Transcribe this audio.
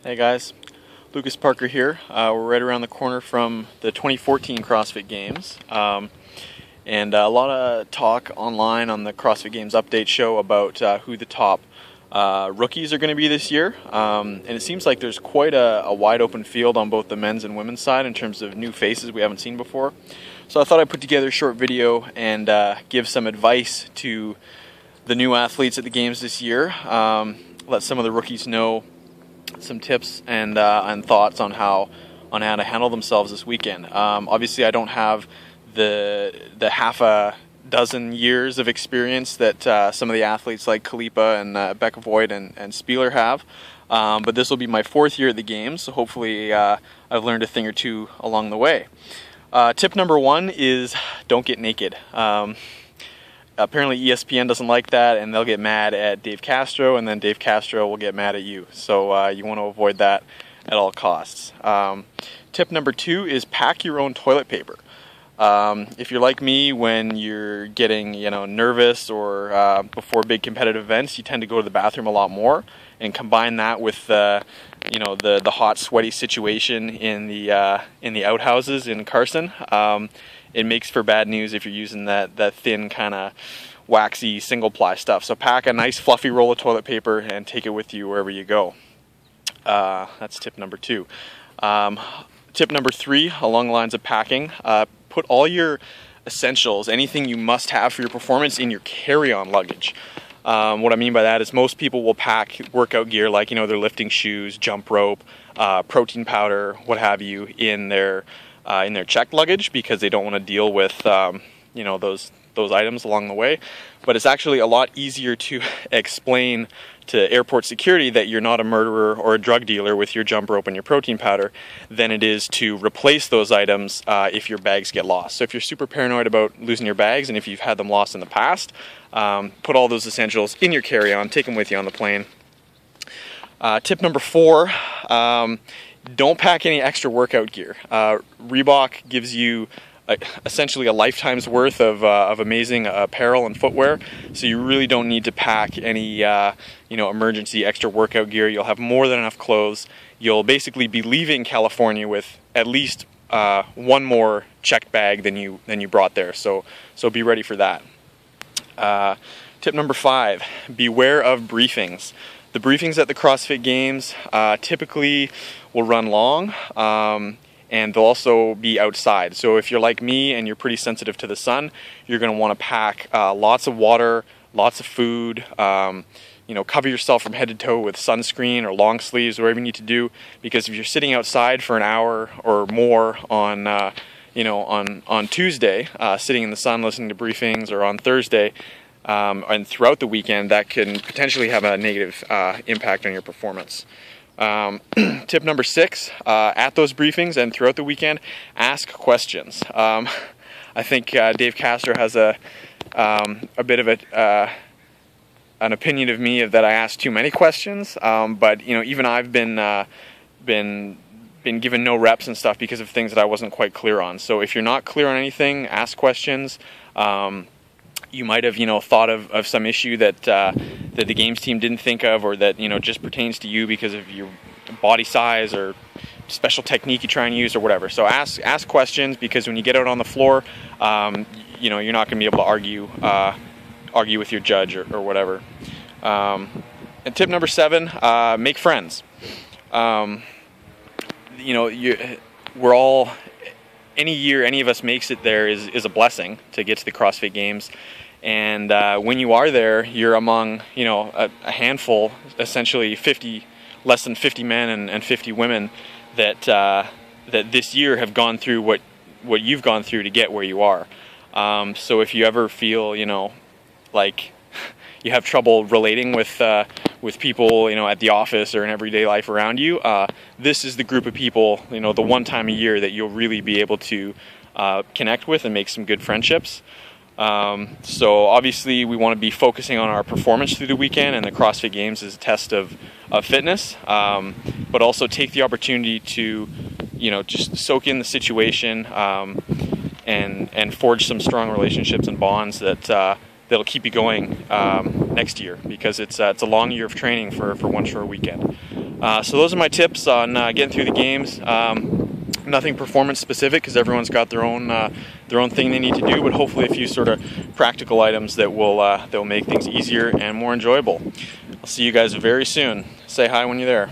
Hey guys, Lucas Parker here. We're right around the corner from the 2014 CrossFit Games, and a lot of talk online on the CrossFit Games update show about who the top rookies are going to be this year, and it seems like there's quite a wide open field on both the men's and women's side in terms of new faces we haven't seen before. So I thought I'd put together a short video and give some advice to the new athletes at the Games this year, let some of the rookies know some tips and thoughts on how to handle themselves this weekend. Obviously, I don't have the half a dozen years of experience that some of the athletes like Kalipa and Becca Voigt and Spieler have, but this will be my fourth year at the Games, so hopefully I've learned a thing or two along the way. Tip number one is don't get naked. Apparently ESPN doesn't like that, and they'll get mad at Dave Castro, and then Dave Castro will get mad at you. So you want to avoid that at all costs. Tip number two is pack your own toilet paper. If you're like me, when you're getting nervous or before big competitive events, you tend to go to the bathroom a lot more, and combine that with the hot, sweaty situation in the outhouses in Carson. It makes for bad news if you're using that thin kind of waxy single ply stuff. So pack a nice fluffy roll of toilet paper and take it with you wherever you go. That's tip number two. Tip number three, along the lines of packing, put all your essentials, anything you must have for your performance, in your carry-on luggage. What I mean by that is most people will pack workout gear like their lifting shoes, jump rope, protein powder, what have you, in their checked luggage because they don't want to deal with those items along the way. But it's actually a lot easier to explain to airport security that you're not a murderer or a drug dealer with your jump rope and your protein powder than it is to replace those items if your bags get lost. So if you're super paranoid about losing your bags, and if you've had them lost in the past, put all those essentials in your carry-on, take them with you on the plane. Tip number four, don't pack any extra workout gear. Reebok gives you essentially a lifetime's worth of amazing apparel and footwear, so you really don't need to pack any emergency extra workout gear. You'll have more than enough clothes. You'll basically be leaving California with at least one more checked bag than you brought there. So be ready for that. Tip number five: beware of briefings. The briefings at the CrossFit Games typically will run long, and they'll also be outside. So if you're like me and you're pretty sensitive to the sun, you're going to want to pack lots of water, lots of food, cover yourself from head to toe with sunscreen or long sleeves, whatever you need to do, because if you're sitting outside for an hour or more on Tuesday, sitting in the sun listening to briefings, or on Thursday, and throughout the weekend, that can potentially have a negative impact on your performance. Tip number six, at those briefings and throughout the weekend, ask questions. I think Dave Castro has a bit of an opinion of me that I ask too many questions, but even I've been given no reps and stuff because of things that I wasn't quite clear on. So if you're not clear on anything, ask questions. You might have, thought of some issue that the Games team didn't think of, or that, just pertains to you because of your body size or special technique you try and use or whatever. So ask questions, because when you get out on the floor, you're not going to be able to argue with your judge or whatever. And tip number seven, make friends. We're all, any year any of us makes it there is a blessing to get to the CrossFit Games. And when you are there, you're among a handful, essentially less than 50 men and 50 women that this year have gone through what you've gone through to get where you are. So if you ever feel like you have trouble relating with people at the office or in everyday life around you, this is the group of people the one time a year that you'll really be able to connect with and make some good friendships. So obviously we want to be focusing on our performance through the weekend, and the CrossFit Games is a test of fitness, but also take the opportunity to just soak in the situation and forge some strong relationships and bonds that'll keep you going next year, because it's a long year of training for one short weekend. So those are my tips on getting through the games. Nothing performance specific, because everyone's got their own thing they need to do, but hopefully a few sort of practical items that will make things easier and more enjoyable. I'll see you guys very soon. Say hi when you're there.